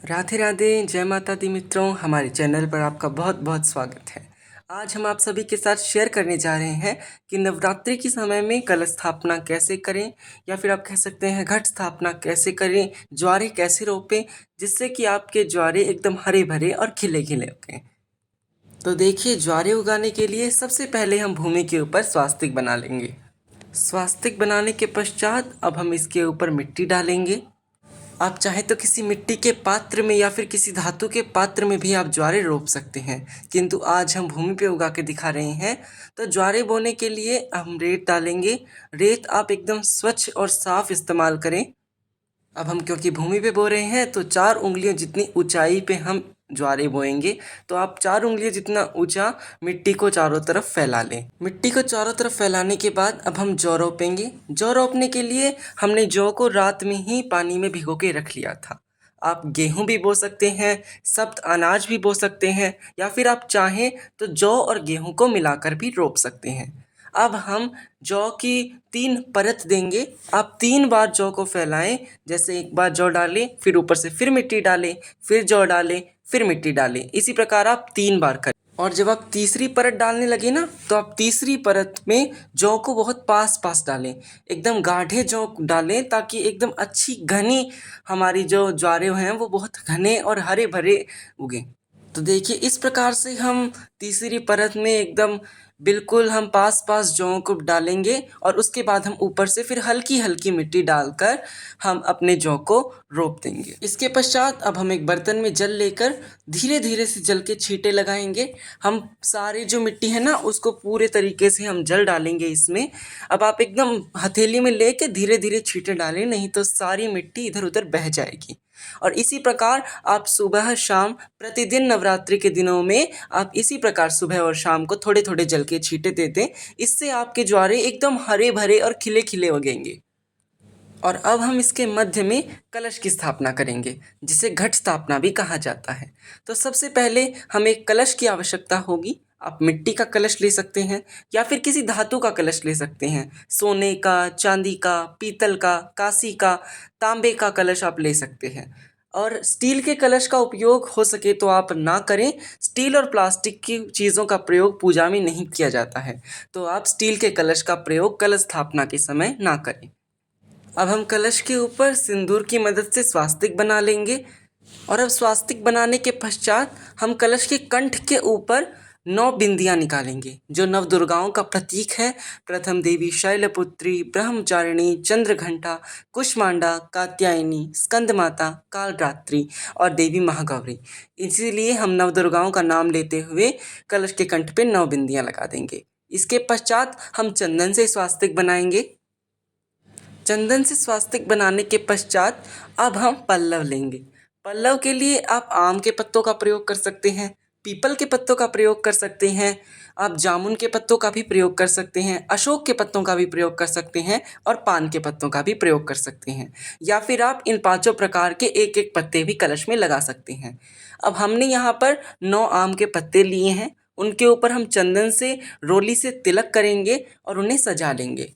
राधे राधे, जय माता दी मित्रों। हमारे चैनल पर आपका बहुत बहुत स्वागत है। आज हम आप सभी के साथ शेयर करने जा रहे हैं कि नवरात्रि के समय में कलश स्थापना कैसे करें, या फिर आप कह सकते हैं घट स्थापना कैसे करें, ज्वारे कैसे रोपें जिससे कि आपके ज्वारे एकदम हरे भरे और खिले खिले उगें। तो देखिए, ज्वारे उगाने के लिए सबसे पहले हम भूमि के ऊपर स्वास्तिक बना लेंगे। स्वास्तिक बनाने के पश्चात अब हम इसके ऊपर मिट्टी डालेंगे। आप चाहे तो किसी मिट्टी के पात्र में या फिर किसी धातु के पात्र में भी आप ज्वारे रोप सकते हैं, किंतु आज हम भूमि पे उगा के दिखा रहे हैं। तो ज्वारे बोने के लिए हम रेत डालेंगे। रेत आप एकदम स्वच्छ और साफ इस्तेमाल करें। अब हम क्योंकि भूमि पे बो रहे हैं तो 4 उंगलियों जितनी ऊंचाई पे हम ज्वारे बोएंगे। तो आप 4 उंगलियों जितना ऊंचा मिट्टी को चारों तरफ फैला लें। मिट्टी को चारों तरफ फैलाने के बाद अब हम जौ रोपेंगे। जौ रोपने के लिए हमने जौ को रात में ही पानी में भिगो के रख लिया था। आप गेहूं भी बो सकते हैं, सब्त अनाज भी बो सकते हैं, या फिर आप चाहें तो जौ और गेहूं को मिलाकर भी रोप सकते हैं। अब हम जौ की 3 परत देंगे। आप 3 बार जौ को फैलाएं। जैसे एक बार जौ डालें, फिर ऊपर से फिर मिट्टी डालें, फिर जौ डालें, फिर मिट्टी डालें। इसी प्रकार आप 3 बार करें। और जब आप तीसरी परत डालने लगे ना, तो आप तीसरी परत में जौ को बहुत पास पास डालें। एकदम गाढ़े जौ डालें ताकि एकदम अच्छी घनी हमारी जो ज्वारे हैं वो बहुत घने और हरे भरे उगें। तो देखिए, इस प्रकार से हम तीसरी परत में एकदम बिल्कुल हम पास पास जौ को डालेंगे, और उसके बाद हम ऊपर से फिर हल्की हल्की मिट्टी डालकर हम अपने जौ को रोप देंगे। इसके पश्चात अब हम एक बर्तन में जल लेकर धीरे धीरे से जल के छींटे लगाएंगे। हम सारी जो मिट्टी है ना उसको पूरे तरीके से हम जल डालेंगे इसमें। अब आप एकदम हथेली में लेके धीरे धीरे छींटे डालें, नहीं तो सारी मिट्टी इधर उधर बह जाएगी। और इसी प्रकार आप सुबह शाम प्रतिदिन नवरात्रि के दिनों में आप इसी प्रकार सुबह और शाम को थोड़े थोड़े जल के छींटे दे दें। इससे आपके ज्वारे एकदम हरे भरे और खिले खिले उगेंगे। और अब हम इसके मध्य में कलश की स्थापना करेंगे, जिसे घट स्थापना भी कहा जाता है। तो सबसे पहले हमें कलश की आवश्यकता होगी। आप मिट्टी का कलश ले सकते हैं, या फिर किसी धातु का कलश ले सकते हैं। सोने का, चांदी का, पीतल का, कांसी का, तांबे का कलश आप ले सकते हैं। और स्टील के कलश का उपयोग हो सके तो आप ना करें। स्टील और प्लास्टिक की चीज़ों का प्रयोग पूजा में नहीं किया जाता है, तो आप स्टील के कलश का प्रयोग कलश स्थापना के समय ना करें। अब हम कलश के ऊपर सिंदूर की मदद से स्वास्तिक बना लेंगे। और अब स्वास्तिक बनाने के पश्चात हम कलश के कंठ के ऊपर 9 बिंदियां निकालेंगे, जो नव दुर्गाओं का प्रतीक है। प्रथम देवी शैलपुत्री, ब्रह्मचारिणी, चंद्रघंटा, कुष्मांडा, कात्यायनी, स्कंद माता, कालरात्रि और देवी महागौरी। इसीलिए हम नव दुर्गाओं का नाम लेते हुए कलश के कंठ पे 9 बिंदियां लगा देंगे। इसके पश्चात हम चंदन से स्वास्तिक बनाएंगे। चंदन से स्वास्तिक बनाने के पश्चात अब हम पल्लव लेंगे। पल्लव के लिए आप आम के पत्तों का प्रयोग कर सकते हैं, पीपल के पत्तों का प्रयोग कर सकते हैं, आप जामुन के पत्तों का भी प्रयोग कर सकते हैं, अशोक के पत्तों का भी प्रयोग कर सकते हैं, और पान के पत्तों का भी प्रयोग कर सकते हैं। या फिर आप इन पांचों प्रकार के एक एक पत्ते भी कलश में लगा सकते हैं। अब हमने यहाँ पर 9 आम के पत्ते लिए हैं। उनके ऊपर हम चंदन से रोली से तिलक करेंगे और उन्हें सजा लेंगे।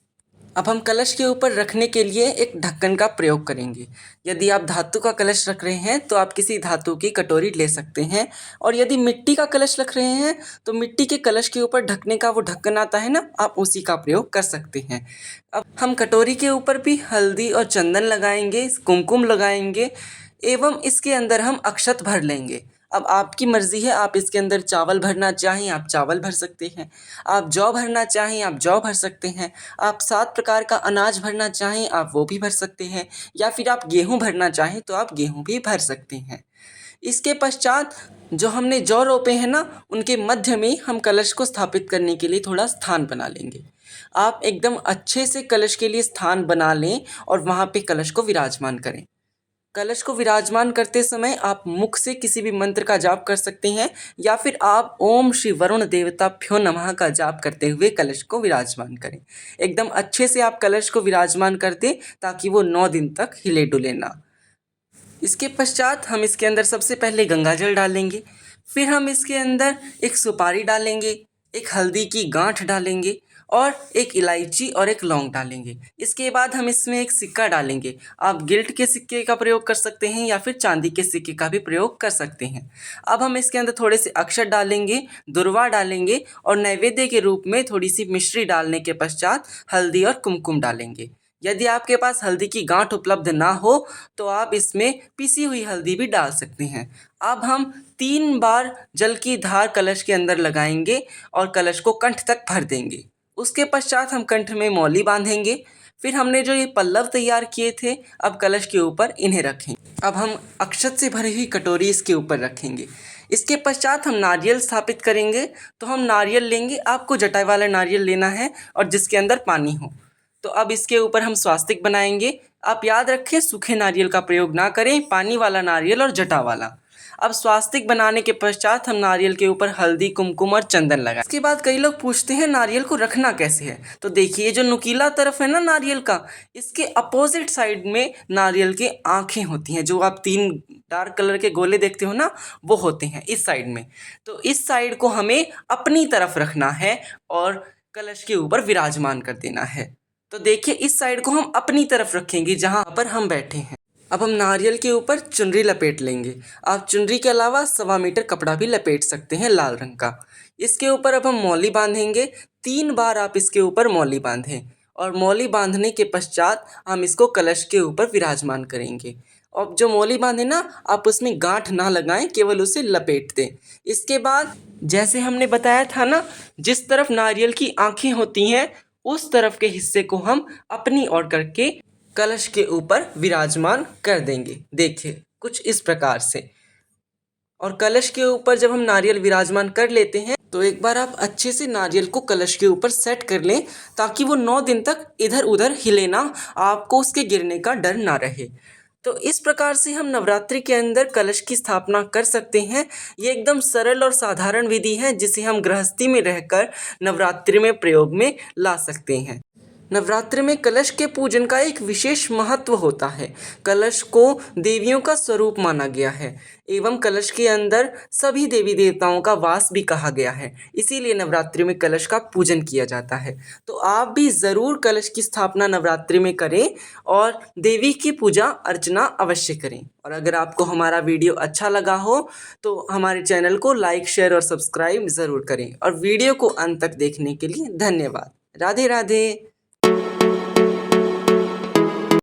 अब हम कलश के ऊपर रखने के लिए एक ढक्कन का प्रयोग करेंगे। यदि आप धातु का कलश रख रहे हैं तो आप किसी धातु की कटोरी ले सकते हैं, और यदि मिट्टी का कलश रख रहे हैं तो मिट्टी के कलश के ऊपर ढकने का वो ढक्कन आता है ना, आप उसी का प्रयोग कर सकते हैं। अब हम कटोरी के ऊपर भी हल्दी और चंदन लगाएंगे, कुमकुम लगाएंगे, एवं इसके अंदर हम अक्षत भर लेंगे। अब आपकी मर्जी है, आप इसके अंदर चावल भरना चाहें आप चावल भर सकते हैं, आप जौ भरना चाहें आप जौ भर सकते हैं, आप 7 प्रकार का अनाज भरना चाहें आप वो भी भर सकते हैं, या फिर आप गेहूं भरना चाहें तो आप गेहूं भी भर सकते हैं। इसके पश्चात जो हमने जौ रोपे हैं ना, उनके मध्य में हम कलश को स्थापित करने के लिए थोड़ा स्थान बना लेंगे। आप एकदम अच्छे से कलश के लिए स्थान बना लें और वहाँ पे कलश को विराजमान करें। कलश को विराजमान करते समय आप मुख से किसी भी मंत्र का जाप कर सकते हैं, या फिर आप ओम श्री वरुण देवताभ्यो नमः का जाप करते हुए कलश को विराजमान करें। एकदम अच्छे से आप कलश को विराजमान कर दें ताकि वो 9 दिन तक हिले डुले ना। इसके पश्चात हम इसके अंदर सबसे पहले गंगा जल डालेंगे, फिर हम इसके अंदर एक सुपारी डालेंगे, एक हल्दी की गांठ डालेंगे, और एक इलायची और एक लौंग डालेंगे। इसके बाद हम इसमें एक सिक्का डालेंगे। आप गिल्ट के सिक्के का प्रयोग कर सकते हैं या फिर चांदी के सिक्के का भी प्रयोग कर सकते हैं। अब हम इसके अंदर थोड़े से अक्षत डालेंगे, दुर्वा डालेंगे और नैवेद्य के रूप में थोड़ी सी मिश्री डालने के पश्चात हल्दी और कुमकुम डालेंगे। यदि आपके पास हल्दी की गांठ उपलब्ध ना हो तो आप इसमें पिसी हुई हल्दी भी डाल सकते हैं। अब हम 3 बार जल की धार कलश के अंदर लगाएंगे और कलश को कंठ तक भर देंगे। उसके पश्चात हम कंठ में मौली बांधेंगे। फिर हमने जो ये पल्लव तैयार किए थे, अब कलश के ऊपर इन्हें रखेंगे। अब हम अक्षत से भरी हुई कटोरी इसके ऊपर रखेंगे। इसके पश्चात हम नारियल स्थापित करेंगे। तो हम नारियल लेंगे, आपको जटाई वाला नारियल लेना है और जिसके अंदर पानी हो। तो अब इसके ऊपर हम स्वास्तिक बनाएंगे। आप याद रखें, सूखे नारियल का प्रयोग ना करें, पानी वाला नारियल और जटा वाला। अब स्वास्तिक बनाने के पश्चात हम नारियल के ऊपर हल्दी, कुमकुम और चंदन लगाएं। इसके बाद कई लोग पूछते हैं नारियल को रखना कैसे है। तो देखिए, जो नुकीला तरफ है ना नारियल का, इसके अपोजिट साइड में नारियल की आँखें होती हैं। जो आप 3 डार्क कलर के गोले देखते हो ना, वो होते हैं इस साइड में। तो इस साइड को हमें अपनी तरफ रखना है और कलश के ऊपर विराजमान कर देना है। तो देखिए, इस साइड को हम अपनी तरफ रखेंगे जहाँ पर हम बैठे हैं। अब हम नारियल के ऊपर चुनरी लपेट लेंगे। आप चुनरी के अलावा 1.25 मीटर कपड़ा भी लपेट सकते हैं लाल रंग का। इसके ऊपर अब हम मौली बांधेंगे। 3 बार आप इसके ऊपर मौली बांधें और मौली बांधने के पश्चात हम इसको कलश के ऊपर विराजमान करेंगे। अब जो मौली बांधे ना, आप उसमें गांठ ना लगाएं, केवल उसे लपेट दें। इसके बाद जैसे हमने बताया था ना, जिस तरफ नारियल की आँखें होती हैं उस तरफ के हिस्से को हम अपनी ओर करके कलश के ऊपर विराजमान कर देंगे। देखिए, कुछ इस प्रकार से। और कलश के ऊपर जब हम नारियल विराजमान कर लेते हैं तो एक बार आप अच्छे से नारियल को कलश के ऊपर सेट कर लें, ताकि वो 9 दिन तक इधर उधर हिले ना, आपको उसके गिरने का डर ना रहे। तो इस प्रकार से हम नवरात्रि के अंदर कलश की स्थापना कर सकते हैं। ये एकदम सरल और साधारण विधि है जिसे हम गृहस्थी में रहकर नवरात्रि में प्रयोग में ला सकते हैं। नवरात्रि में कलश के पूजन का एक विशेष महत्व होता है। कलश को देवियों का स्वरूप माना गया है एवं कलश के अंदर सभी देवी देवताओं का वास भी कहा गया है। इसीलिए नवरात्रि में कलश का पूजन किया जाता है। तो आप भी ज़रूर कलश की स्थापना नवरात्रि में करें और देवी की पूजा अर्चना अवश्य करें। और अगर आपको हमारा वीडियो अच्छा लगा हो तो हमारे चैनल को लाइक, शेयर और सब्सक्राइब ज़रूर करें। और वीडियो को अंत तक देखने के लिए धन्यवाद। राधे राधे।